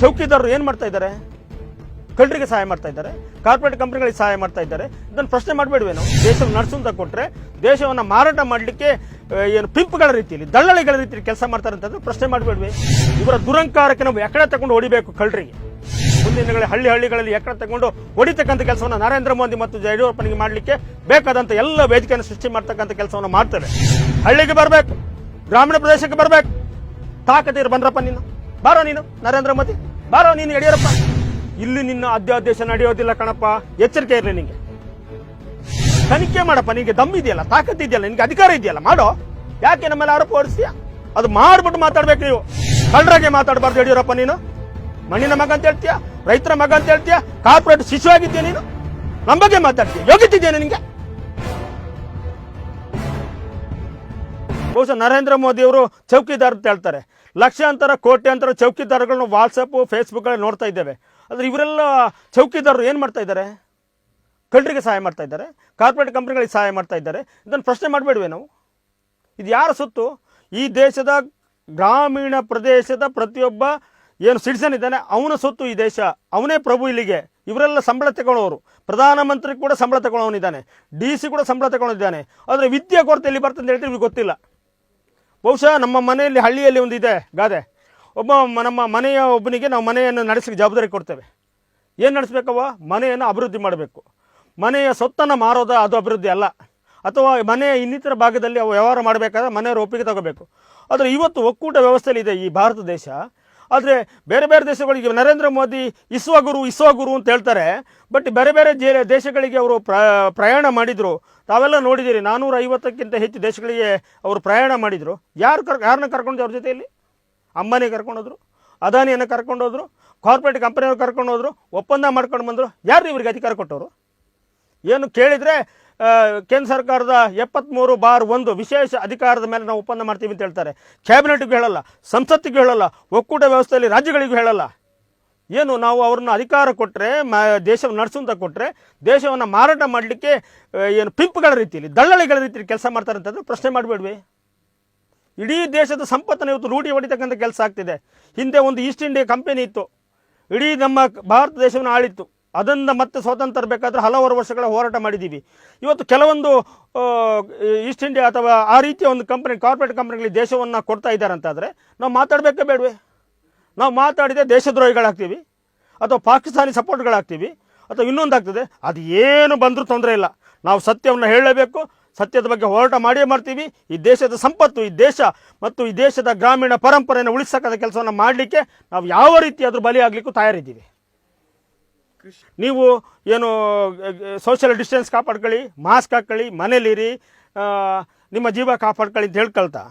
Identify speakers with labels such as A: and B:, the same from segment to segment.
A: ಚೌಕಿದಾರರು ಏನು ಮಾಡ್ತಾ ಇದ್ದಾರೆ? ಕಳ್ಳರಿಗೆ ಸಹಾಯ ಮಾಡ್ತಾ ಇದ್ದಾರೆ, ಕಾರ್ಪೊರೇಟ್ ಕಂಪನಿಗಳಿಗೆ ಸಹಾಯ ಮಾಡ್ತಾ ಇದ್ದಾರೆ. ಇದನ್ನು ಪ್ರಶ್ನೆ ಮಾಡಬೇಡವೇನು? ದೇಶವನ್ನು ನಡೆಸು ಅಂತ ಕೊಟ್ಟರೆ ದೇಶವನ್ನು ಮಾರಾಟ ಮಾಡಲಿಕ್ಕೆ ಏನು ಪಿಂಪ್ಗಳ ರೀತಿಯಲ್ಲಿ, ದಳ್ಳಾಳಿಗಳ ರೀತಿಯಲ್ಲಿ ಕೆಲಸ ಮಾಡ್ತಾರೆ ಅಂತಂದ್ರೆ ಪ್ರಶ್ನೆ ಮಾಡಬೇಡ್ವೆ? ಇವರ ದುರಂಕಾರಕ್ಕೆ ನಾವು ಎಕಡೆ ತಗೊಂಡು ಹೊಡಿಬೇಕು ಕಳ್ಳರಿಗೆ. ಮುಂದಿನ ದಿನಗಳಲ್ಲಿ ಹಳ್ಳಿಗಳಲ್ಲಿ ಎಕಡೆ ತಗೊಂಡು ಹೊಡಿತಕ್ಕಂಥ ಕೆಲಸವನ್ನು ನರೇಂದ್ರ ಮೋದಿ ಮತ್ತು ಯಡಿಯೂರಪ್ಪನಿಗೆ ಮಾಡಲಿಕ್ಕೆ ಬೇಕಾದಂಥ ಎಲ್ಲ ವೇದಿಕೆಯನ್ನು ಸೃಷ್ಟಿ ಮಾಡ್ತಕ್ಕಂಥ ಕೆಲಸವನ್ನು ಮಾಡ್ತೇವೆ. ಹಳ್ಳಿಗೆ ಬರಬೇಕು, ಗ್ರಾಮೀಣ ಪ್ರದೇಶಕ್ಕೆ ಬರಬೇಕು. ತಾಕತೀರು ಬಂದ್ರಪ್ಪ ನೀನು, ಬಾರೋ ನೀನು ನರೇಂದ್ರ ಮೋದಿ, ಬಾರೋ ನೀನು ಯಡಿಯೂರಪ್ಪ. ಇಲ್ಲಿ ನಿನ್ನ ಅಧ್ಯಾದೇಶ ನಡೆಯೋದಿಲ್ಲ ಕಣಪ್ಪ, ಎಚ್ಚರಿಕೆ ಇರಲಿ. ನಿಂಗೆ ತನಿಖೆ ಮಾಡಪ್ಪ, ನಿನಗೆ ದಮ್ ಇದೆಯಲ್ಲ, ತಾಕತ್ ಇದೆಯಲ್ಲ, ನಿನಗೆ ಅಧಿಕಾರ ಇದೆಯಲ್ಲ, ಮಾಡೋ. ಯಾಕೆ ನಮ್ಮೆಲ್ಲ ಆರೋಪ ಹೊರಿಸ್ತೀಯ? ಅದು ಮಾಡ್ಬಿಟ್ಟು ಮಾತಾಡ್ಬೇಕು ನೀವು. ಕಳ್ಳರಾಗೆ ಮಾತಾಡಬಾರ್ದು ಯಡಿಯೂರಪ್ಪ. ನೀನು ಮಣ್ಣಿನ ಮಗ ಅಂತ ಹೇಳ್ತೀಯ, ರೈತರ ಮಗ ಅಂತ ಹೇಳ್ತೀಯ, ಕಾರ್ಪೊರೇಟ್ ಶಿಶು ಆಗಿದ್ದೀಯ ನೀನು, ನಮ್ಮ ಬಗ್ಗೆ ಮಾತಾಡ್ತೀಯ. ಯೋಗ್ಯತಿದ್ಯಾ ನಿನಗೆ? ಬಹುಶಃ ನರೇಂದ್ರ ಮೋದಿ ಅವರು ಚೌಕಿದಾರ ಅಂತ ಹೇಳ್ತಾರೆ. ಲಕ್ಷಾಂತರ ಕೋಟ್ಯಾಂತರ ಚೌಕಿದಾರಗಳನ್ನು ವಾಟ್ಸಪ್ ಫೇಸ್ಬುಕ್ಗಳಲ್ಲಿ ನೋಡ್ತಾ ಇದ್ದೇವೆ. ಆದರೆ ಇವರೆಲ್ಲ ಚೌಕಿದಾರರು ಏನು ಮಾಡ್ತಾ ಇದ್ದಾರೆ? ಕಳ್ಳರಿಗೆ ಸಹಾಯ ಮಾಡ್ತಾ ಇದ್ದಾರೆ, ಕಾರ್ಪೊರೇಟ್ ಕಂಪನಿಗಳಿಗೆ ಸಹಾಯ ಮಾಡ್ತಾ ಇದ್ದಾರೆ. ಇದನ್ನು ಪ್ರಶ್ನೆ ಮಾಡಬೇಡವೆ ನಾವು? ಇದು ಯಾರ ಸೊತ್ತು? ಈ ದೇಶದ ಗ್ರಾಮೀಣ ಪ್ರದೇಶದ ಪ್ರತಿಯೊಬ್ಬ ಏನು ಸಿಟಿಸನ್ ಇದ್ದಾನೆ ಅವನ ಸೊತ್ತು ಈ ದೇಶ. ಅವನೇ ಪ್ರಭು ಇಲ್ಲಿಗೆ. ಇವರೆಲ್ಲ ಸಂಬಳ ತಗೊಳ್ಳೋರು. ಪ್ರಧಾನಮಂತ್ರಿ ಕೂಡ ಸಂಬಳ ತಗೊಳ್ಳೋನಿದ್ದಾನೆ, DC ಕೂಡ ಸಂಬಳ ತಗೊಂಡಿದ್ದಾನೆ. ಆದರೆ ವಿದ್ಯೆ ಕೊರತೆ ಎಲ್ಲಿ ಬರ್ತದೆ ಅಂತ ಹೇಳ್ತೀವಿ, ಇವ್ರಿಗೆ ಗೊತ್ತಿಲ್ಲ. ಬಹುಶಃ ನಮ್ಮ ಮನೆಯಲ್ಲಿ ಹಳ್ಳಿಯಲ್ಲಿ ಒಂದು ಇದೆ ಗಾದೆ, ನಮ್ಮ ಮನೆಯ ಒಬ್ಬನಿಗೆ ನಾವು ಮನೆಯನ್ನು ನಡೆಸಲಿಕ್ಕೆ ಜವಾಬ್ದಾರಿ ಕೊಡ್ತೇವೆ. ಏನು ನಡೆಸಬೇಕವ? ಮನೆಯನ್ನು ಅಭಿವೃದ್ಧಿ ಮಾಡಬೇಕು. ಮನೆಯ ಸೊತ್ತನ್ನು ಮಾರೋದು ಅದು ಅಭಿವೃದ್ಧಿ ಅಲ್ಲ. ಅಥವಾ ಮನೆಯ ಇನ್ನಿತರ ಭಾಗದಲ್ಲಿ ಅವು ವ್ಯವಹಾರ ಮಾಡಬೇಕಾದ್ರೆ ಮನೆಯವರ ಒಪ್ಪಿಗೆ ತಗೋಬೇಕು. ಆದರೆ ಇವತ್ತು ಒಕ್ಕೂಟ ವ್ಯವಸ್ಥೆಯಲ್ಲಿ ಇದೆ ಈ ಭಾರತ ದೇಶ. ಆದರೆ ಬೇರೆ ಬೇರೆ ದೇಶಗಳಿಗೆ ನರೇಂದ್ರ ಮೋದಿ ಇಸ್ವ ಗುರು ಅಂತ ಹೇಳ್ತಾರೆ. ಬಟ್ ಬೇರೆ ಬೇರೆ ದೇಶಗಳಿಗೆ ಅವರು ಪ್ರಯಾಣ ಮಾಡಿದರು. ತಾವೆಲ್ಲ ನೋಡಿದ್ದೀರಿ, 450ಕ್ಕಿಂತ ಹೆಚ್ಚು ದೇಶಗಳಿಗೆ ಅವರು ಪ್ರಯಾಣ ಮಾಡಿದರು. ಯಾರನ್ನ ಕರ್ಕೊಂಡು ಅವ್ರ ಜೊತೆಯಲ್ಲಿ? ಅಂಬಾನಿ ಕರ್ಕೊಂಡೋದ್ರು, ಅದಾನಿಯನ್ನು ಕರ್ಕೊಂಡೋದ್ರು, ಕಾರ್ಪೊರೇಟ್ ಕಂಪನಿಯವ್ರು ಕರ್ಕೊಂಡೋದ್ರು, ಒಪ್ಪಂದ ಮಾಡ್ಕೊಂಡು ಬಂದರು. ಯಾರು ಇವರಿಗೆ ಅಧಿಕಾರ ಕೊಟ್ಟವರು? ಏನು ಕೇಳಿದರೆ ಕೇಂದ್ರ ಸರ್ಕಾರದ 73/1 ವಿಶೇಷ ಅಧಿಕಾರದ ಮೇಲೆ ನಾವು ಒಪ್ಪಂದ ಮಾಡ್ತೀವಿ ಅಂತ ಹೇಳ್ತಾರೆ. ಕ್ಯಾಬಿನೆಟ್ಗೂ ಹೇಳಲ್ಲ, ಸಂಸತ್ತಿಗೂ ಹೇಳಲ್ಲ, ಒಕ್ಕೂಟ ವ್ಯವಸ್ಥೆಯಲ್ಲಿ ರಾಜ್ಯಗಳಿಗೂ ಹೇಳಲ್ಲ. ಏನು ನಾವು ಅವ್ರನ್ನ ಅಧಿಕಾರ ಕೊಟ್ಟರೆ, ದೇಶವನ್ನು ನಡೆಸು ಅಂತ ಕೊಟ್ಟರೆ ದೇಶವನ್ನು ಮಾರಾಟ ಮಾಡಲಿಕ್ಕೆ ಏನು ಪಿಂಪ್ಗಳ ರೀತಿಯಲ್ಲಿ, ದಳ್ಳಾಳಿಗಳ ರೀತಿಯಲ್ಲಿ ಕೆಲಸ ಮಾಡ್ತಾರೆ ಅಂತಂದ್ರೆ ಪ್ರಶ್ನೆ ಮಾಡಬೇಡ್ವಿ? ಇಡೀ ದೇಶದ ಸಂಪತ್ತನ್ನು ಇವತ್ತು ಲೂಟಿ ಹೊಡಿತಕ್ಕಂಥ ಕೆಲಸ ಆಗ್ತಿದೆ. ಹಿಂದೆ ಒಂದು ಈಸ್ಟ್ ಇಂಡಿಯಾ ಕಂಪನಿ ಇತ್ತು, ಇಡೀ ನಮ್ಮ ಭಾರತ ದೇಶವನ್ನು ಆಳಿತ್ತು. ಅದನ್ನು ಮತ್ತೆ ಸ್ವಾತಂತ್ರ್ಯ ಬೇಕಾದರೆ ಹಲವಾರು ವರ್ಷಗಳ ಹೋರಾಟ ಮಾಡಿದ್ದೀವಿ. ಇವತ್ತು ಕೆಲವೊಂದು ಈಸ್ಟ್ ಇಂಡಿಯಾ ಅಥವಾ ಆ ರೀತಿಯ ಒಂದು ಕಂಪನಿ, ಕಾರ್ಪೊರೇಟ್ ಕಂಪನಿಗಳಿಗೆ ದೇಶವನ್ನು ಕೊಡ್ತಾ ಇದ್ದಾರೆ ಅಂತಾದರೆ ನಾವು ಮಾತಾಡಬೇಕೇ ಬೇಡವೆ? ನಾವು ಮಾತಾಡಿದರೆ ದೇಶದ್ರೋಹಿಗಳಾಗ್ತೀವಿ, ಅಥವಾ ಪಾಕಿಸ್ತಾನಿ ಸಪೋರ್ಟ್ಗಳಾಗ್ತೀವಿ, ಅಥವಾ ಇನ್ನೊಂದಾಗ್ತದೆ. ಅದು ಏನು ಬಂದರೂ ತೊಂದರೆ ಇಲ್ಲ. ನಾವು ಸತ್ಯವನ್ನು ಹೇಳಲೇಬೇಕು, ಸತ್ಯದ ಬಗ್ಗೆ ಹೋರಾಟ ಮಾಡಿಯೇ ಮಾಡ್ತೀವಿ. ಈ ದೇಶದ ಸಂಪತ್ತು, ಈ ದೇಶ ಮತ್ತು ಈ ದೇಶದ ಗ್ರಾಮೀಣ ಪರಂಪರೆಯನ್ನು ಉಳಿಸಕ್ಕಂಥ ಕೆಲಸವನ್ನು ಮಾಡಲಿಕ್ಕೆ ನಾವು ಯಾವ ರೀತಿ ಅದ್ರ ಬಲಿ ಆಗಲಿಕ್ಕೂ ತಯಾರಿದ್ದೀವಿ. ನೀವು ಏನು ಸೋಷಿಯಲ್ ಡಿಸ್ಟೆನ್ಸ್ ಕಾಪಾಡ್ಕೊಳ್ಳಿ, ಮಾಸ್ಕ್ ಹಾಕ್ಕೊಳ್ಳಿ, ಮನೇಲಿರಿ, ನಿಮ್ಮ ಜೀವ ಕಾಪಾಡ್ಕೊಳ್ಳಿ ಅಂತ ಹೇಳ್ಕೊಳ್ತಾ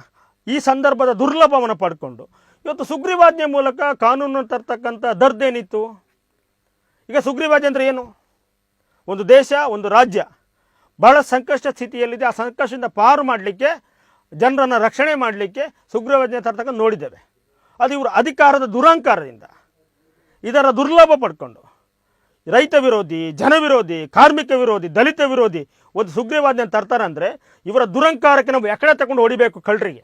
A: ಈ ಸಂದರ್ಭದ ದುರ್ಲಭವನ್ನು ಪಡ್ಕೊಂಡು ಇವತ್ತು ಸುಗ್ರೀವಾಜ್ಞೆ ಮೂಲಕ ಕಾನೂನನ್ನು ತರ್ತಕ್ಕಂಥ ದರ್ದೇನಿತ್ತು? ಈಗ ಸುಗ್ರೀವಾಜ್ಞೆ ಅಂದರೆ ಏನು? ಒಂದು ದೇಶ, ಒಂದು ರಾಜ್ಯ ಬಹಳ ಸಂಕಷ್ಟ ಸ್ಥಿತಿಯಲ್ಲಿದೆ. ಆ ಸಂಕಷ್ಟದಿಂದ ಪಾರು ಮಾಡಲಿಕ್ಕೆ, ಜನರನ್ನು ರಕ್ಷಣೆ ಮಾಡಲಿಕ್ಕೆ ಸುಗ್ರೀವಾಜ್ಞೆ ತರ್ತಕ್ಕಂಥ ನೋಡಿದ್ದೇವೆ. ಅದು ಇವರು ಅಧಿಕಾರದ ದುರಂಕಾರದಿಂದ ಇದರ ದುರ್ಲಭ ಪಡ್ಕೊಂಡು ರೈತ ವಿರೋಧಿ, ಜನ ವಿರೋಧಿ, ಕಾರ್ಮಿಕ ವಿರೋಧಿ, ದಲಿತ ವಿರೋಧಿ ಒಂದು ಸುಗ್ರೀವಾಜ್ಞೆ ತರ್ತಾರೆ ಅಂದರೆ ಇವರ ದುರಂಕಾರಕ್ಕೆ ನಾವು ಎಕಡೆ ತಗೊಂಡು ಹೊಡಿಬೇಕು ಕಳ್ಳರಿಗೆ.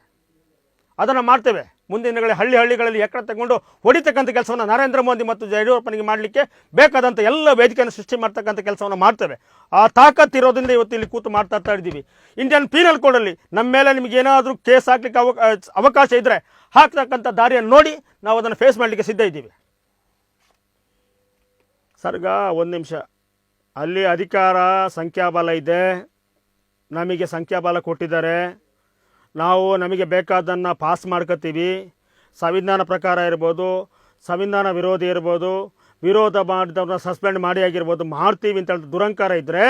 A: ಅದನ್ನು ಮಾಡ್ತೇವೆ. ಮುಂದಿನ ದಿನಗಳಲ್ಲಿ ಹಳ್ಳಿಗಳಲ್ಲಿ ಎಕಡೆ ತಗೊಂಡು ಹೊಡಿತಕ್ಕಂಥ ಕೆಲಸವನ್ನು ನರೇಂದ್ರ ಮೋದಿ ಮತ್ತು ಯಡಿಯೂರಪ್ಪನಿಗೆ ಮಾಡಲಿಕ್ಕೆ ಬೇಕಾದಂಥ ಎಲ್ಲ ವೇದಿಕೆಯನ್ನು ಸೃಷ್ಟಿ ಮಾಡ್ತಕ್ಕಂಥ ಕೆಲಸವನ್ನು ಮಾಡ್ತೇವೆ. ಆ ತಾಕತ್ತು ಇರೋದ್ರಿಂದ ಇವತ್ತು ಇಲ್ಲಿ ಕೂತು ಮಾತಾಡ್ತಾ ಇದ್ದೀವಿ. ಇಂಡಿಯನ್ ಪೀನಲ್ ಕೋಡಲ್ಲಿ ನಮ್ಮ ಮೇಲೆ ನಿಮಗೆ ಏನಾದರೂ ಕೇಸ್ ಹಾಕಲಿಕ್ಕೆ ಅವಕಾಶ ಇದ್ದರೆ ಹಾಕ್ತಕ್ಕಂಥ ದಾರಿಯನ್ನು ನೋಡಿ ನಾವು ಅದನ್ನು ಫೇಸ್ ಮಾಡಲಿಕ್ಕೆ ಸಿದ್ಧ ಇದ್ದೀವಿ. ಸರ್ಗ ಒಂದು ನಿಮಿಷ, ಅಲ್ಲಿ ಅಧಿಕಾರ ಸಂಖ್ಯಾಬಲ ಇದೆ, ನಮಗೆ ಸಂಖ್ಯಾಬಲ ಕೊಟ್ಟಿದ್ದಾರೆ, ನಾವು ನಮಗೆ ಬೇಕಾದನ್ನು ಪಾಸ್ ಮಾಡ್ಕೋತೀವಿ. ಸಂವಿಧಾನ ಪ್ರಕಾರ ಇರ್ಬೋದು, ಸಂವಿಧಾನ ವಿರೋಧಿ ಇರ್ಬೋದು, ವಿರೋಧ ಮಾಡಿದವ್ರನ್ನ ಸಸ್ಪೆಂಡ್ ಮಾಡಿ ಆಗಿರ್ಬೋದು, ಮಾಡ್ತೀವಿ ಅಂತ ಹೇಳಿ ದುರಂಕಾರ ಇದ್ದರೆ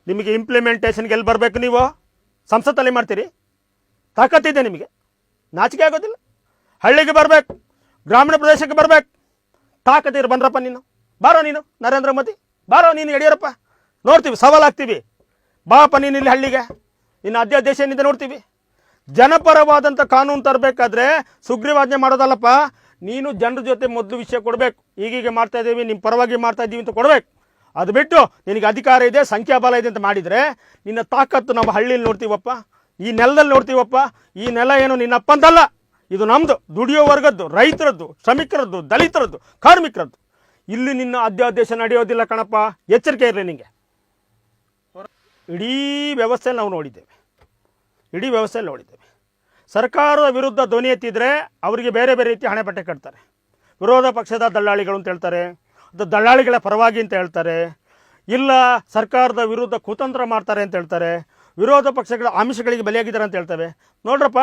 A: ನಿಮಗೆ ಇಂಪ್ಲಿಮೆಂಟೇಷನ್ಗೆ ಎಲ್ಲಿ ಬರಬೇಕು? ನೀವು ಸಂಸತ್ತಲ್ಲಿ ಮಾಡ್ತೀರಿ? ತಾಕತ್ತಿದೆ ನಿಮಗೆ? ನಾಚಿಕೆ ಆಗೋದಿಲ್ಲ? ಹಳ್ಳಿಗೆ ಬರಬೇಕು, ಗ್ರಾಮೀಣ ಪ್ರದೇಶಕ್ಕೆ ಬರಬೇಕು. ತಾಕತ್ತಿರು ಬಂದ್ರಪ್ಪ ನೀನು, ಬಾರೋ ನೀನು ನರೇಂದ್ರ ಮೋದಿ, ಬಾರೋ ನೀನು ಯಡಿಯೂರಪ್ಪ, ನೋಡ್ತೀವಿ, ಸವಾಲಾಗ್ತೀವಿ. ಬಾಪ ನೀನು ಇಲ್ಲಿ ಹಳ್ಳಿಗೆ, ಇನ್ನು ಅಧ್ಯಾದೇಶ ಏನಿದೆ ನೋಡ್ತೀವಿ. ಜನಪರವಾದಂಥ ಕಾನೂನು ತರಬೇಕಾದ್ರೆ ಸುಗ್ರೀವಾಜ್ಞೆ ಮಾಡೋದಲ್ಲಪ್ಪ, ನೀನು ಜನರ ಜೊತೆ ಮೊದಲು ವಿಷಯ ಕೊಡಬೇಕು. ಈಗೀಗ ಮಾಡ್ತಾ ಇದ್ದೀವಿ, ನಿಮ್ಮ ಪರವಾಗಿ ಮಾಡ್ತಾ ಇದ್ದೀವಿ ಅಂತ ಕೊಡಬೇಕು. ಅದು ಬಿಟ್ಟು ನಿನಗೆ ಅಧಿಕಾರ ಇದೆ, ಸಂಖ್ಯಾಬಲ ಇದೆ ಅಂತ ಮಾಡಿದರೆ ನಿನ್ನ ತಾಕತ್ತು ನಾವು ಹಳ್ಳಿಯಲ್ಲಿ ನೋಡ್ತೀವಪ್ಪ, ಈ ನೆಲದಲ್ಲಿ ನೋಡ್ತೀವಪ್ಪ. ಈ ನೆಲ ಏನು ನಿನ್ನಪ್ಪಂದಲ್ಲ, ಇದು ನಮ್ಮದು, ದುಡಿಯೋ ವರ್ಗದ್ದು, ರೈತರದ್ದು, ಶ್ರಮಿಕರದ್ದು, ದಲಿತರದ್ದು, ಕಾರ್ಮಿಕರದ್ದು. ಇಲ್ಲಿ ನಿನ್ನ ಅಧ್ಯಾದೇಶ ನಡೆಯೋದಿಲ್ಲ ಕಣಪ್ಪ, ಎಚ್ಚರಿಕೆ ಇರಲಿ ನಿಮಗೆ. ಇಡೀ ವ್ಯವಸ್ಥೆಯಲ್ಲಿ ನಾವು ನೋಡಿದ್ದೇವೆ, ಇಡೀ ವ್ಯವಸ್ಥೆಯಲ್ಲಿ ನೋಡಿದ್ದೇವೆ. ಸರ್ಕಾರದ ವಿರುದ್ಧ ಧ್ವನಿ ಎತ್ತಿದರೆ ಅವರಿಗೆ ಬೇರೆ ಬೇರೆ ರೀತಿ ಹಣೆಪಟ್ಟಿ ಕಟ್ತಾರೆ. ವಿರೋಧ ಪಕ್ಷದ ದಳ್ಳಾಳಿಗಳು ಅಂತ ಹೇಳ್ತಾರೆ, ಅದು ದಳ್ಳಾಳಿಗಳ ಪರವಾಗಿ ಅಂತ ಹೇಳ್ತಾರೆ, ಇಲ್ಲ ಸರ್ಕಾರದ ವಿರುದ್ಧ ಕುತಂತ್ರ ಮಾಡ್ತಾರೆ ಅಂತ ಹೇಳ್ತಾರೆ, ವಿರೋಧ ಪಕ್ಷಗಳ ಆಮಿಷಗಳಿಗೆ ಬಲಿಯಾಗಿದ್ದಾರೆ ಅಂತ ಹೇಳ್ತೇವೆ. ನೋಡ್ರಪ್ಪ,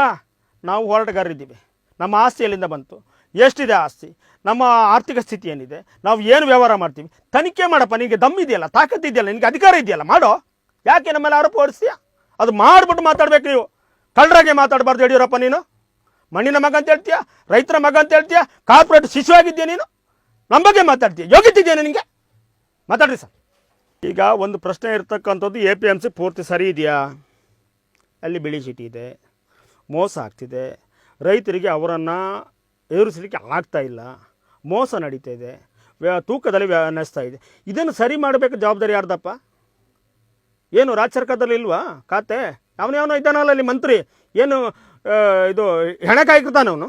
A: ನಾವು ಹೋರಾಟಗಾರರಿದ್ದೀವಿ, ನಮ್ಮ ಆಸ್ತಿ ಎಲ್ಲಿಂದ ಬಂತು, ಎಷ್ಟಿದೆ ಆಸ್ತಿ, ನಮ್ಮ ಆರ್ಥಿಕ ಸ್ಥಿತಿ ಏನಿದೆ, ನಾವು ಏನು ವ್ಯವಹಾರ ಮಾಡ್ತೀವಿ, ತನಿಖೆ ಮಾಡಪ್ಪ. ನಿನಗೆ ದಮ್ಮಿದೆಯಲ್ಲ, ತಾಕತ್ತಿದೆಯಲ್ಲ, ನಿನಗೆ ಅಧಿಕಾರ ಇದೆಯಲ್ಲ, ಮಾಡೋ. ಯಾಕೆ ನಮ್ಮೆಲ್ಲ ಆರೋಪ ಹೊರಿಸ್ತೀಯ? ಅದು ಮಾಡಿಬಿಟ್ಟು ಮಾತಾಡ್ಬೇಕು ನೀವು. ಕಳ್ಳರಾಗೆ ಮಾತಾಡಬಾರ್ದು ಯಡಿಯೂರಪ್ಪ. ನೀನು ಮಣ್ಣಿನ ಮಗ ಅಂತ ಹೇಳ್ತೀಯ, ರೈತರ ಮಗ ಅಂತ ಹೇಳ್ತೀಯ, ಕಾರ್ಪೊರೇಟ್ ಶಿಶು ಆಗಿದ್ದೀಯ ನೀನು, ನಮ್ಮ ಬಗ್ಗೆ ಮಾತಾಡ್ತೀಯ. ಯೋಗ್ಯತಿದೆಯಾ ನಿನಗೆ? ಮಾತಾಡ್ರಿ ಸರ್. ಈಗ ಒಂದು ಪ್ರಶ್ನೆ ಇರ್ತಕ್ಕಂಥದ್ದು, APMC ಪೂರ್ತಿ ಸರಿ ಇದೆಯಾ? ಅಲ್ಲಿ ಬಿಳಿ ಚೀಟಿ ಇದೆ, ಮೋಸ ಆಗ್ತಿದೆ, ರೈತರಿಗೆ ಅವರನ್ನು ಎದುರಿಸಲಿಕ್ಕೆ ಆಗ್ತಾ ಇಲ್ಲ, ಮೋಸ ನಡೀತಾ ಇದೆ, ತೂಕದಲ್ಲಿ ನಡೆಸ್ತಾ ಇದೆ. ಇದನ್ನು ಸರಿ ಮಾಡಬೇಕು ಜವಾಬ್ದಾರಿ ಯಾರ್ದಪ್ಪ? ಏನು ರಾಜ್ಯ ಸರ್ಕಾರದಲ್ಲಿ ಇಲ್ವಾ ಖಾತೆ? ಅವನೋ ಇದ್ದಾನಲ್ಲ ಅಲ್ಲಿ ಮಂತ್ರಿ, ಏನು ಇದು ಹೆಣಕಾಯ್ತಾನೆ ಅವನು,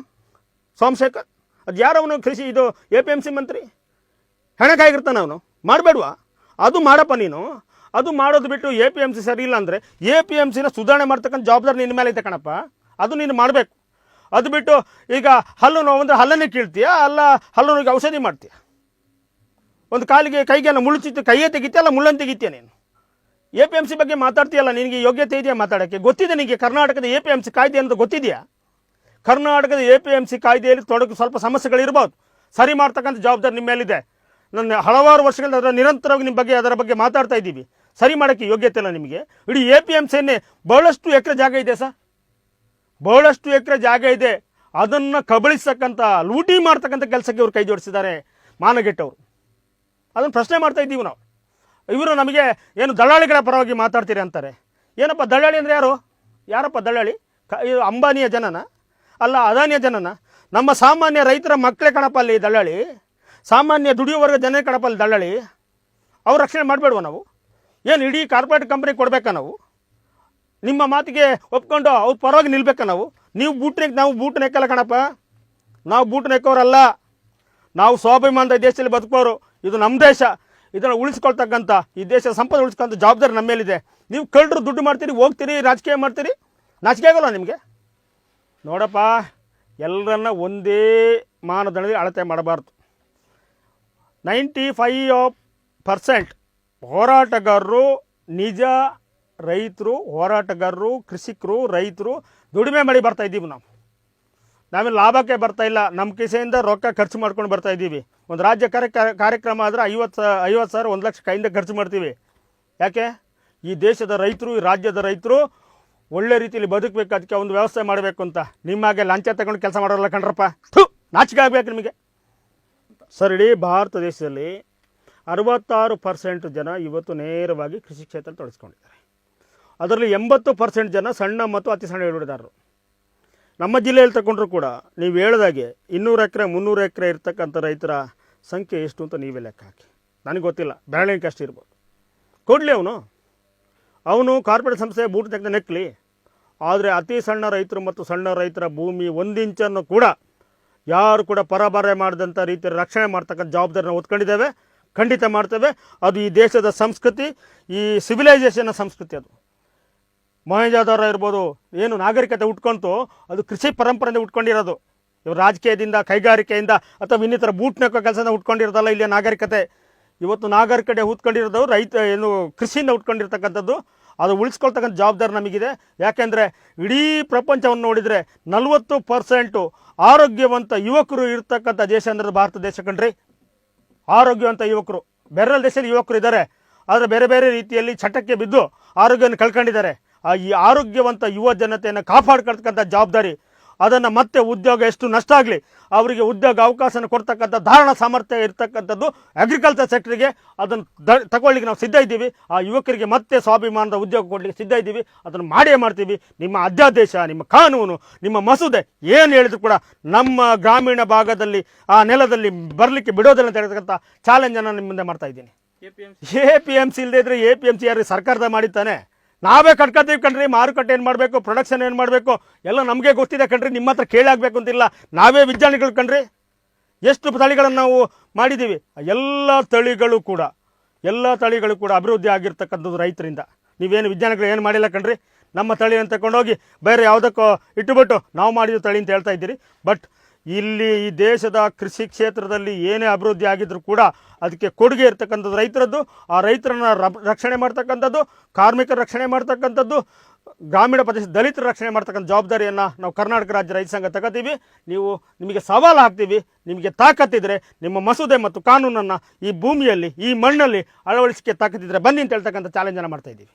A: ಸೋಮಶೇಖರ್. ಅದು ಯಾರವನು ಕೃಷಿ ಇದು APMC ಮಂತ್ರಿ? ಹೆಣಕಾಯ್ತಾನೆ ಅವನು. ಮಾಡಬೇಡ್ವಾ? ಅದು ಮಾಡಪ್ಪ ನೀನು. ಅದು ಮಾಡೋದು ಬಿಟ್ಟು APMC ಸರಿ ಇಲ್ಲ ಅಂದರೆ APMCನ ಸುಧಾರಣೆ ಮಾಡ್ತಕ್ಕಂಥ ಜವಾಬ್ದಾರಿ ನಿನ್ನ ಮೇಲೆ ಐತೆ ಕಣಪ್ಪ. ಅದು ನೀನು ಮಾಡಬೇಕು. ಅದು ಬಿಟ್ಟು ಈಗ ಹಲ್ಲು ನೋವು ಅಂದರೆ ಹಲ್ಲನ್ನೇ ಕೀಳ್ತೀಯ, ಅಲ್ಲ ಹಲ್ಲು ನೋವಿಗೆ ಔಷಧಿ ಮಾಡ್ತೀಯ. ಒಂದು ಕಾಲಿಗೆ ಕೈಗೆ ಮುಳ್ಳು ಕೈಯೇ ತೆಗಿತೀಯ, ಅಲ್ಲ ಮುಳ್ಳನ್ನು ತೆಗಿತೀಯ. ನೀನು APMC ಬಗ್ಗೆ ಮಾತಾಡ್ತೀಯಲ್ಲ, ನಿನಗೆ ಯೋಗ್ಯತೆ ಇದೆಯಾ ಮಾತಾಡೋಕ್ಕೆ? ಗೊತ್ತಿದೆ ನಿನಗೆ ಕರ್ನಾಟಕದ APMC ಕಾಯ್ದೆ ಅಂತ ಗೊತ್ತಿದೆಯಾ? ಕರ್ನಾಟಕದ APMC ಕಾಯ್ದೆಯಲ್ಲಿ ಸ್ವಲ್ಪ ಸಮಸ್ಯೆಗಳಿರ್ಬೋದು, ಸರಿ ಮಾಡ್ತಕ್ಕಂಥ ಜವಾಬ್ದಾರಿ ನಿಮ್ಮ ಮೇಲಿದೆ. ನನ್ನ ಹಲವಾರು ವರ್ಷಗಳಿಂದ ಅದರ ನಿರಂತರವಾಗಿ ನಿಮ್ಮ ಬಗ್ಗೆ ಅದರ ಬಗ್ಗೆ ಮಾತಾಡ್ತಾ ಇದ್ದೀವಿ. ಸರಿ ಮಾಡೋಕ್ಕೆ ಯೋಗ್ಯತೆ ಇಲ್ಲ ನಿಮಗೆ. ಇಡೀ APMCಯನ್ನೇ ಬಹಳಷ್ಟು ಎಕರೆ ಜಾಗ ಇದೆ ಸರ್, ಬಹಳಷ್ಟು ಎಕರೆ ಜಾಗ ಇದೆ. ಅದನ್ನು ಕಬಳಿಸ್ತಕ್ಕಂಥ, ಲೂಟಿ ಮಾಡ್ತಕ್ಕಂಥ ಕೆಲಸಕ್ಕೆ ಇವರು ಕೈ ಜೋಡಿಸಿದ್ದಾರೆ ಮಾನಗೆಟ್ಟವರು. ಅದನ್ನು ಪ್ರಶ್ನೆ ಮಾಡ್ತಾ ಇದ್ದೀವಿ ನಾವು. ಇವರು ನಮಗೆ ಏನು ದಳ್ಳಾಳಿಗಳ ಪರವಾಗಿ ಮಾತಾಡ್ತೀರಿ ಅಂತಾರೆ. ಏನಪ್ಪ ದಳ್ಳಾಳಿ ಅಂದರೆ ಯಾರು? ಯಾರಪ್ಪ ದಳ್ಳಾಳಿ? ಇದು ಅಂಬಾನಿಯ ಜನನ? ಅಲ್ಲ ಅದಾನಿಯ ಜನನ? ನಮ್ಮ ಸಾಮಾನ್ಯ ರೈತರ ಮಕ್ಕಳೇ ಕಣಪ್ಪ ಅಲ್ಲಿ ದಳ್ಳಾಳಿ. ಸಾಮಾನ್ಯ ದುಡಿಯೋ ವರ್ಗ ಜನ ಕಣಪ್ಪ ಅಲ್ಲಿ ದಳ್ಳಾಳಿ. ಅವ್ರ ರಕ್ಷಣೆ ಮಾಡಬೇಡುವ ನಾವು? ಏನು ಇಡೀ ಕಾರ್ಪೊರೇಟ್ ಕಂಪ್ನಿ ಕೊಡಬೇಕಾ ನಾವು? ನಿಮ್ಮ ಮಾತಿಗೆ ಒಪ್ಕೊಂಡು ಅವ್ರ ಪರವಾಗಿ ನಿಲ್ಬೇಕಾ ನಾವು? ನಾವು ಬೂಟ್ ನೆಕ್ಕಲ್ಲ ಕಣಪ್ಪ. ನಾವು ಬೂಟ್ ನೆಕ್ಕೋರಲ್ಲ. ನಾವು ಸ್ವಾಭಿಮಾನದ ದೇಶದಲ್ಲಿ ಬದುಕೋರು. ಇದು ನಮ್ಮ ದೇಶ. ಇದನ್ನು ಉಳಿಸ್ಕೊಳ್ತಕ್ಕಂಥ, ಈ ದೇಶದ ಸಂಪತ್ತು ಉಳಿಸ್ಕೊಳ್ಳೋ ಜವಾಬ್ದಾರಿ ನಮ್ಮ ಮೇಲಿದೆ. ನೀವು ಕಳ್ಳರು ದುಡ್ಡು ಮಾಡ್ತೀರಿ, ಹೋಗ್ತೀರಿ, ರಾಜಕೀಯ ಮಾಡ್ತೀರಿ, ನಾಚಿಕೆ ಆಗೋಲ್ಲ ನಿಮಗೆ? ನೋಡಪ್ಪ, ಎಲ್ಲರನ್ನ ಒಂದೇ ಮಾನದಂಡದಲ್ಲಿ ಅಳತೆ ಮಾಡಬಾರ್ದು. 95% ಹೋರಾಟಗಾರರು ನಿಜ ರೈತರು, ಹೋರಾಟಗಾರರು, ಕೃಷಿಕರು, ರೈತರು ದುಡಿಮೆ ಮಾಡಿ ಬರ್ತಾ ಇದ್ದೀವಿ. ನಾವೇನು ಲಾಭಕ್ಕೆ ಬರ್ತಾ ಇಲ್ಲ, ನಮ್ಮ ಕಿಸೆಯಿಂದ ರೊಕ್ಕ ಖರ್ಚು ಮಾಡ್ಕೊಂಡು ಬರ್ತಾ ಇದ್ದೀವಿ. ಒಂದು ರಾಜ್ಯ ಕಾರ್ಯಕ್ರಮ ಆದರೆ 50,000 1 ಲಕ್ಷ ಕೈಯಿಂದ ಖರ್ಚು ಮಾಡ್ತೀವಿ. ಯಾಕೆ? ಈ ದೇಶದ ರೈತರು, ಈ ರಾಜ್ಯದ ರೈತರು ಒಳ್ಳೆ ರೀತಿಯಲ್ಲಿ ಬದುಕಬೇಕು, ಅದಕ್ಕೆ ಒಂದು ವ್ಯವಸ್ಥೆ ಮಾಡಬೇಕು ಅಂತ. ನಿಮ್ಮಾಗೆ ಲಂಚ ತಗೊಂಡು ಕೆಲಸ ಮಾಡೋಲ್ಲ ಕಣ್ರಪ್ಪ. ನಾಚಿಕೆ ಆಗಬೇಕು ನಿಮಗೆ. ಸರ್, ಇಡೀ ಭಾರತ ದೇಶದಲ್ಲಿ 66% ಜನ ಇವತ್ತು ನೇರವಾಗಿ ಕೃಷಿ ಕ್ಷೇತ್ರದಲ್ಲಿ ತೊಡಗಿಸ್ಕೊಂಡಿದ್ದಾರೆ. ಅದರಲ್ಲಿ 80% ಜನ ಸಣ್ಣ ಮತ್ತು ಅತಿ ಸಣ್ಣ ಹಿಡುವಳಿದಾರರು. ನಮ್ಮ ಜಿಲ್ಲೆಯಲ್ಲಿ ತಗೊಂಡ್ರು ಕೂಡ ನೀವು ಹೇಳಿದಾಗೆ 200 ಎಕರೆ 300 ಎಕರೆ ಇರ್ತಕ್ಕಂಥ ರೈತರ ಸಂಖ್ಯೆ ಎಷ್ಟು ಅಂತ ನೀವೇ ಲೆಕ್ಕ ಹಾಕಿ. ನನಗೆ ಗೊತ್ತಿಲ್ಲ, ಬೆರಳಿನ ಅಷ್ಟು ಇರ್ಬೋದು. ಕೊಡಲಿ ಅವನು ಕಾರ್ಪೊರೇಟ್ ಸಂಸ್ಥೆ ಬೂಟ್ ತೆಗೆದು ನೆಕ್ಕಲಿ. ಆದರೆ ಅತಿ ಸಣ್ಣ ರೈತರು ಮತ್ತು ಸಣ್ಣ ರೈತರ ಭೂಮಿ 1 ಇಂಚನ್ನು ಕೂಡ ಯಾರು ಕೂಡ ಪರಬಾರೆ ಮಾಡಿದಂಥ ರೀತಿಯಲ್ಲಿ ರಕ್ಷಣೆ ಮಾಡ್ತಕ್ಕಂಥ ಜವಾಬ್ದಾರಿನ ಹೊತ್ಕೊಂಡಿದ್ದೇವೆ. ಖಂಡಿತ ಮಾಡ್ತೇವೆ. ಅದು ಈ ದೇಶದ ಸಂಸ್ಕೃತಿ, ಈ ಸಿವಿಲೈಸೇಷನ್ನ ಸಂಸ್ಕೃತಿ. ಅದು ಮೊಹೆಂಜೋದಾರೋ ಇರ್ಬೋದು, ಏನು ನಾಗರಿಕತೆ ಉಟ್ಕೊಂತು, ಅದು ಕೃಷಿ ಪರಂಪರೆಯಿಂದ ಉಟ್ಕೊಂಡಿರೋದು. ಇವರು ರಾಜಕೀಯದಿಂದ, ಕೈಗಾರಿಕೆಯಿಂದ ಅಥವಾ ಇನ್ನಿತರ ಬೂಟ್ ನೆಕ್ಕೋ ಕೆಲಸದಿಂದ ಉಟ್ಕೊಂಡಿರೋದಲ್ಲ ಇಲ್ಲಿಯ ನಾಗರಿಕತೆ. ಇವತ್ತು ನಾಗರಿಕತೆ ಉತ್ಕೊಂಡಿರೋದು ಏನು ಕೃಷಿಯಿಂದ ಉಟ್ಕೊಂಡಿರ್ತಕ್ಕಂಥದ್ದು. ಅದು ಉಳಿಸ್ಕೊಳ್ತಕ್ಕಂಥ ಜವಾಬ್ದಾರಿ ನಮಗಿದೆ. ಯಾಕೆಂದರೆ ಇಡೀ ಪ್ರಪಂಚವನ್ನು ನೋಡಿದರೆ 40% ಆರೋಗ್ಯವಂತ ಯುವಕರು ಇರ್ತಕ್ಕಂಥ ದೇಶ ಅಂದರೆ ಭಾರತ ದೇಶ ಕಣ್ರಿ. ಆರೋಗ್ಯವಂತ ಯುವಕರು, ಬೇರೆ ದೇಶದಲ್ಲಿ ಯುವಕರು ಇದ್ದಾರೆ, ಆದರೆ ಬೇರೆ ಬೇರೆ ರೀತಿಯಲ್ಲಿ ಚಟಕ್ಕೆ ಬಿದ್ದು ಆರೋಗ್ಯವನ್ನು ಕಳ್ಕೊಂಡಿದ್ದಾರೆ. ಈ ಆರೋಗ್ಯವಂತ ಯುವ ಜನತೆಯನ್ನು ಕಾಪಾಡ್ಕೊಳ್ತಕ್ಕಂಥ ಜವಾಬ್ದಾರಿ, ಅದನ್ನು ಮತ್ತೆ ಉದ್ಯೋಗ ಎಷ್ಟು ನಷ್ಟ ಆಗಲಿ ಅವರಿಗೆ ಉದ್ಯೋಗ ಅವಕಾಶನ ಕೊಡ್ತಕ್ಕಂಥ ಧಾರಣ ಸಾಮರ್ಥ್ಯ ಇರ್ತಕ್ಕಂಥದ್ದು ಅಗ್ರಿಕಲ್ಚರ್ ಸೆಕ್ಟ್ರಿಗೆ. ಅದನ್ನು ತಗೊಳ್ಳಿಕ್ಕೆ ನಾವು ಸಿದ್ಧ ಇದ್ದೀವಿ. ಆ ಯುವಕರಿಗೆ ಮತ್ತೆ ಸ್ವಾಭಿಮಾನದ ಉದ್ಯೋಗ ಕೊಡಲಿಕ್ಕೆ ಸಿದ್ಧ ಇದ್ದೀವಿ. ಅದನ್ನು ಮಾಡೇ ಮಾಡ್ತೀವಿ. ನಿಮ್ಮ ಅಧ್ಯಾದೇಶ, ನಿಮ್ಮ ಕಾನೂನು, ನಿಮ್ಮ ಮಸೂದೆ ಏನು ಹೇಳಿದ್ರು ಕೂಡ ನಮ್ಮ ಗ್ರಾಮೀಣ ಭಾಗದಲ್ಲಿ ಆ ನೆಲದಲ್ಲಿ ಬರಲಿಕ್ಕೆ ಬಿಡೋದಿಲ್ಲ ಅಂತ ಹೇಳ್ತಕ್ಕಂಥ ಚಾಲೆಂಜನ್ನು ನಿಮ್ಮ ಮುಂದೆ ಮಾಡ್ತಾ ಇದ್ದೀನಿ. APMC ಇಲ್ಲದೆ ಇದ್ರೆ APMC ಯಾರು ಸರ್ಕಾರದ ಮಾಡಿದ್ದಾನೆ? ನಾವೇ ಕಟ್ಕೊತೀವಿ ಕಣ್ರಿ. ಮಾರುಕಟ್ಟೆ ಏನು ಮಾಡಬೇಕು, ಪ್ರೊಡಕ್ಷನ್ ಏನು ಮಾಡಬೇಕು ಎಲ್ಲ ನಮಗೆ ಗೊತ್ತಿದೆ ಕಣ್ರಿ. ನಿಮ್ಮ ಹತ್ರ ಕೇಳಾಗಬೇಕು ಅಂತಿಲ್ಲ. ನಾವೇ ವಿಜ್ಞಾನಿಗಳು ಕಣ್ರಿ. ಎಷ್ಟು ತಳಿಗಳನ್ನು ನಾವು ಮಾಡಿದ್ದೀವಿ. ಎಲ್ಲ ತಳಿಗಳು ಕೂಡ ಅಭಿವೃದ್ಧಿ ಆಗಿರ್ತಕ್ಕಂಥದ್ದು ರೈತರಿಂದ. ನೀವೇನು ವಿಜ್ಞಾನಿಗಳು ಏನು ಮಾಡಿಲ್ಲ ಕಣ್ರಿ. ನಮ್ಮ ತಳಿಯನ್ನು ತಗೊಂಡೋಗಿ ಬೇರೆ ಯಾವುದಕ್ಕೋ ಇಟ್ಟುಬಿಟ್ಟು ನಾವು ಮಾಡಿದ ತಳಿ ಅಂತ ಹೇಳ್ತಾ ಇದ್ದೀರಿ. ಬಟ್ ಇಲ್ಲಿ ಈ ದೇಶದ ಕೃಷಿ ಕ್ಷೇತ್ರದಲ್ಲಿ ಏನೇ ಅಭಿವೃದ್ಧಿ ಆಗಿದ್ರೂ ಕೂಡ ಅದಕ್ಕೆ ಕೊಡುಗೆ ಇರ್ತಕ್ಕಂಥದ್ದು ರೈತರದ್ದು. ಆ ರೈತರನ್ನ ರಕ್ಷಣೆ ಮಾಡ್ತಕ್ಕಂಥದ್ದು, ಕಾರ್ಮಿಕರ ರಕ್ಷಣೆ ಮಾಡ್ತಕ್ಕಂಥದ್ದು, ಗ್ರಾಮೀಣ ಪ್ರದೇಶ ದಲಿತರ ರಕ್ಷಣೆ ಮಾಡ್ತಕ್ಕಂಥ ಜವಾಬ್ದಾರಿಯನ್ನು ನಾವು ಕರ್ನಾಟಕ ರಾಜ್ಯ ರೈತ ಸಂಘ ತಗೋತೀವಿ. ನಿಮಗೆ ಸವಾಲು ಹಾಕ್ತೀವಿ. ನಿಮಗೆ ತಾಕತ್ತಿದ್ರೆ ನಿಮ್ಮ ಮಸೂದೆ ಮತ್ತು ಕಾನೂನನ್ನು ಈ ಭೂಮಿಯಲ್ಲಿ, ಈ ಮಣ್ಣಲ್ಲಿ ಅಳವಡಿಸಿಕೆ ತಾಕತ್ತಿದ್ರೆ ಬನ್ನಿ ಅಂತ ಹೇಳ್ತಕ್ಕಂಥ ಚಾಲೆಂಜನ್ನು ಮಾಡ್ತಾ ಇದ್ದೀವಿ.